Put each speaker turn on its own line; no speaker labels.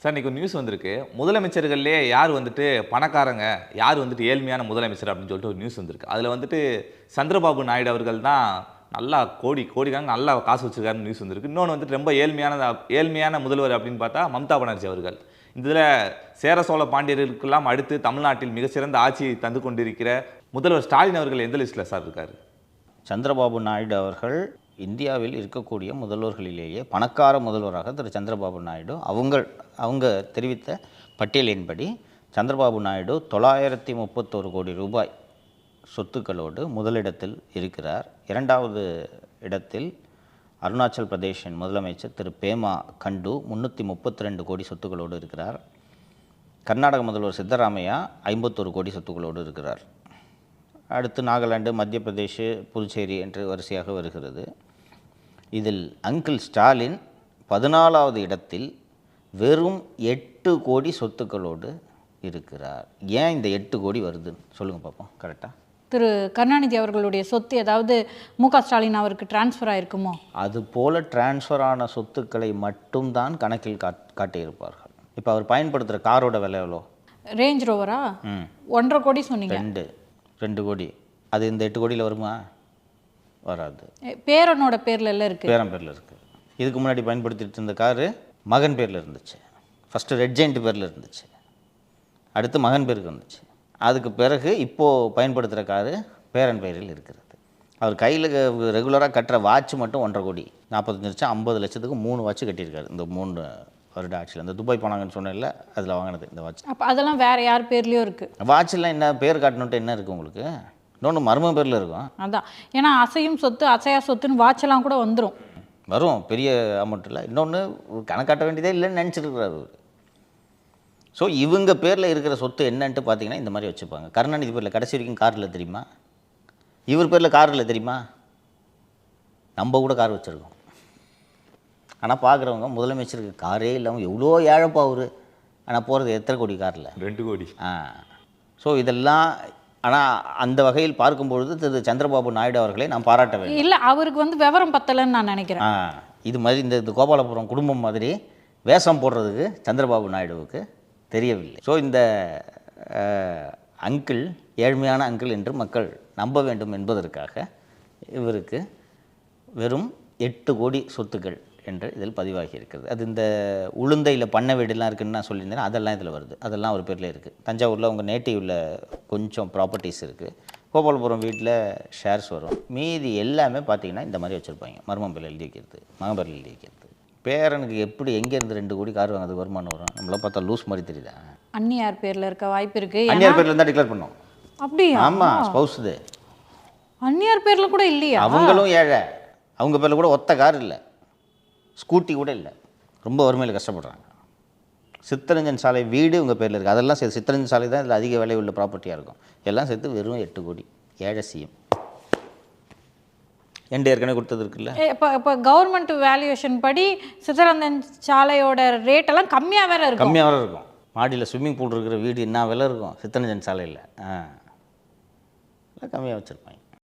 Sir இன்னைக்கு ஒரு news வந்திருக்கு. முதலமைச்சர்கள்லயே யார் வந்துட்டு பணக்காரங்க, யார் வந்துட்டு ஏழ்மையான முதலமைச்சர் அப்படின்னு சொல்லிட்டு ஒரு நியூஸ் வந்திருக்கு. அதில் வந்துட்டு சந்திரபாபு நாயுடு அவர்கள் தான் நல்லா கோடிக்கணக்கு நல்லா காசு வச்சிருக்காருன்னு நியூஸ் வந்திருக்கு. இன்னொன்று வந்துட்டு ரொம்ப ஏழ்மையான முதல்வர் அப்படின்னு பார்த்தா மம்தா பானர்ஜி அவர்கள். இதில் சேர சோழ பாண்டியர்களுக்கெல்லாம் அடுத்து தமிழ்நாட்டில் மிகச்சிறந்த ஆட்சியை தந்து கொண்டிருக்கிற முதல்வர் ஸ்டாலின் அவர்கள் எந்த லிஸ்ட்டில் சார் இருக்காரு?
சந்திரபாபு நாயுடு அவர்கள் இந்தியாவில் இருக்கக்கூடிய முதல்வர்களிலேயே பணக்கார முதல்வராக திரு சந்திரபாபு நாயுடு அவங்க தெரிவித்த பட்டியலின்படி சந்திரபாபு நாயுடு 931 கோடி ரூபாய் சொத்துக்களோடு முதலிடத்தில் இருக்கிறார். இரண்டாவது இடத்தில் அருணாச்சல் பிரதேஷின் முதலமைச்சர் திரு பேமா கண்டு 332 கோடி சொத்துக்களோடு இருக்கிறார். கர்நாடக முதல்வர் சித்தராமையா 51 கோடி சொத்துக்களோடு இருக்கிறார். அடுத்து நாகாலாந்து, மத்திய பிரதேஷ், புதுச்சேரி என்று வரிசையாக வருகிறது. இதில் அங்கிள் ஸ்டாலின் 14வது இடத்தில் வெறும் 8 கோடி சொத்துக்களோடு இருக்கிறார். ஏன் இந்த 8 கோடி வருதுன்னு சொல்லுங்கள் பார்ப்போம். கரெக்டாக
திரு கருணாநிதி அவர்களுடைய சொத்து ஏதாவது மு.க. ஸ்டாலின் அவருக்கு டிரான்ஸ்ஃபர் ஆயிருக்குமோ?
அதுபோல் டிரான்ஸ்ஃபர் ஆன சொத்துக்களை மட்டும்தான் கணக்கில் காட்டியிருப்பார்கள். இப்போ அவர் பயன்படுத்துகிற காரோட விலை எவ்வளோ?
ரேஞ்ச் ரோவரா? 1.5 கோடி சொன்னீங்க.
2 கோடி. அது இந்த 8 கோடியில் வருமா? வராது.
பேரனோட பேரில் எல்லாம் இருக்குது.
பேரன் பேரில் இருக்குது. இதுக்கு முன்னாடி பயன்படுத்திட்டு இருந்த காரு மகன் பேரில் இருந்துச்சு. ஃபஸ்ட்டு ரெட் ஜெயிண்ட் பேரில் இருந்துச்சு, அடுத்து மகன் பேருக்கு வந்துச்சு. அதுக்கு பிறகு இப்போது பயன்படுத்துகிற காரு பேரன் பெயரில் இருக்கிறது. அவர் கையில் ரெகுலராக கட்டுற வாட்ச் மட்டும் 1.5 கோடி, 45 லட்சம், 50 லட்சத்துக்கு 3 வாட்ச் கட்டியிருக்காரு இந்த 3 வருட ஆட்சியில். இந்த துபாய் போனாங்கன்னு சொன்னேன்ல, அதில் வாங்கினது இந்த வாட்ச்.
அப்போ அதெல்லாம் வேறு யார் பேர்லேயும் இருக்குது?
வாட்செல்லாம் என்ன பேர் காட்டணுன்ட்டு என்ன இருக்குது உங்களுக்கு? இன்னொன்று மர்ம பேரில் இருக்கும்.
அதான், ஏன்னா அசையும் சொத்து அசையா சொத்துன்னு வாட்செல்லாம் கூட வந்துடும்.
வரும், பெரிய அமௌண்ட் இல்லை. இன்னொன்று கணக்காட்ட வேண்டியதே இல்லைன்னு நினச்சிருக்கிறாரு அவர். ஸோ இவங்க பேரில் இருக்கிற சொத்து என்னன்ட்டு பார்த்தீங்கன்னா இந்த மாதிரி வச்சுப்பாங்க. கருணாநிதி பேரில் கடைசி வரைக்கும் கார் இல்லை தெரியுமா? இவர் பேரில் கார் இல்லை தெரியுமா? நம்ம கூட கார் வச்சுருக்கோம். ஆனால் பார்க்குறவங்க முதலமைச்சருக்கு காரே இல்லாமல் எவ்வளோ ஏழப்பா அவர், ஆனால் போகிறது எத்தனை கோடி காரில்?
2 கோடி.
ஸோ இதெல்லாம், ஆனால் அந்த வகையில் பார்க்கும்பொழுது திரு சந்திரபாபு நாயுடு அவர்களை நான் பாராட்ட வேண்டும்.
இல்லை, அவருக்கு வந்து விவரம் பத்தலைன்னு நான் நினைக்கிறேன்.
இது மாதிரி இந்த கோபாலபுரம் குடும்பம் மாதிரி வேஷம் போடுறதுக்கு சந்திரபாபு நாயுடுவுக்கு தெரியவில்லை. ஸோ இந்த அங்கிள் ஏழ்மையான அங்கிள் என்று மக்கள் நம்ப வேண்டும் என்பதற்காக இவருக்கு வெறும் 8 கோடி சொத்துக்கள் என்று இதில் பதிவாகி இருக்கிறது. அது இந்த உளுந்தையில் பண்ணை வீடுலாம் இருக்குதுன்னு நான் சொல்லியிருந்தேன், அதெல்லாம் இதில் வருது. அதெல்லாம் ஒரு பேரில் இருக்குது. தஞ்சாவூரில் அவங்க நேட்டிவில் கொஞ்சம் ப்ராப்பர்ட்டிஸ் இருக்குது. கோபாலபுரம் வீட்டில் ஷேர்ஸ் வரும். மீதி எல்லாமே பார்த்திங்கன்னா இந்த மாதிரி வச்சுருப்பாங்க. மர்மம் பேரில் எழுதி வைக்கிறது, மகன் எழுதி வைக்கிறது. பேரனுக்கு எப்படி எங்கேருந்து 2 கோடி கார் வாங்குறது வருமானம் வரும்? நம்மள பார்த்தா லூஸ் மாதிரி தெரியுதா?
அந்நியார் பேரில் இருக்க வாய்ப்பு இருக்குது.
அந்நியார் பேரில் இருந்தால் டிக்ளேர் பண்ணோம்.
அப்படியா?
ஆமாம், ஸ்பௌஸ் இது.
அந்நியார் பேரில் கூட இல்லையா?
அவங்களும் ஏழை. அவங்க பேரில் கூட ஒத்த கார் இல்லை, ஸ்கூட்டி கூட இல்லை. ரொம்ப வறுமையில் கஷ்டப்படுறாங்க. சித்தரஞ்சன் சாலை வீடு உங்கள் பேரில் இருக்குது. அதெல்லாம் சேர்த்து சித்தரஞ்சன் சாலை தான் இதில் அதிக விலை உள்ள ப்ராப்பர்ட்டியாக இருக்கும். எல்லாம் சேர்த்து வெறும் 8 கோடி. ஏழை சிஎம். ஏற்கனவே கொடுத்தது இருக்குல்ல.
இப்போ கவர்மெண்ட் வேல்யூவேஷன் படி சித்தரஞ்சன் சாலையோட ரேட்டெல்லாம் கம்மியாக வேறு இருக்கும்.
கம்மியாக வேறு இருக்கும். மாடியில் ஸ்விம்மிங் பூல் இருக்கிற வீடு என்ன விலை இருக்கும் சித்தரஞ்சன் சாலையில்? கம்மியாக வச்சுருப்பேன்.